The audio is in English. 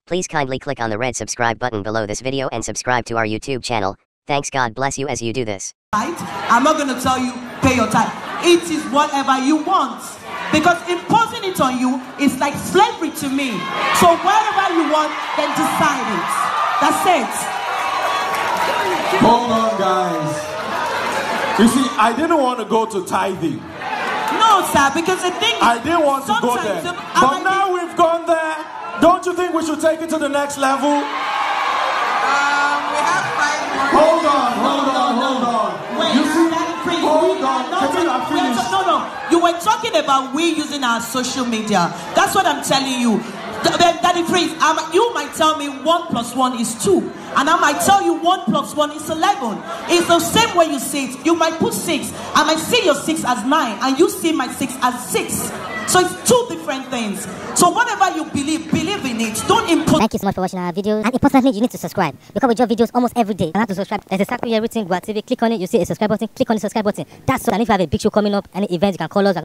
Please kindly click on the red subscribe button below this video and subscribe to our YouTube channel. Thanks, God bless you as you do this. Right? I'm not going to tell you pay your tithe. It is whatever you want. Because imposing it on you is like slavery to me. So whatever you want, then decide it. That's it. Hold on, guys. You see, I didn't want to go to tithing. No, sir, because the thing is, I didn't want to go there. But now we've gone there. Don't you think we should take it to the next level? We have 5 more. Hold on. Wait, you see, hold on. No. You were talking about we using our social media. That's what I'm telling you. Daddy Freeze, you might tell me 1 + 1 is 2. And I might tell you 1 + 1 is 11. It's the same way you see it. You might put 6. I might see your 6 as 9. And you see my 6 as 6. So it's 2 different things. So whatever you believe in it. Don't impose. Thank you so much for watching our videos. And importantly, you need to subscribe. Because we drop videos almost every day. And have to subscribe. There's exactly everything. Go TV, click on it. You see a subscribe button. Click on the subscribe button. That's all. And if you have a big show coming up, any event, you can call us.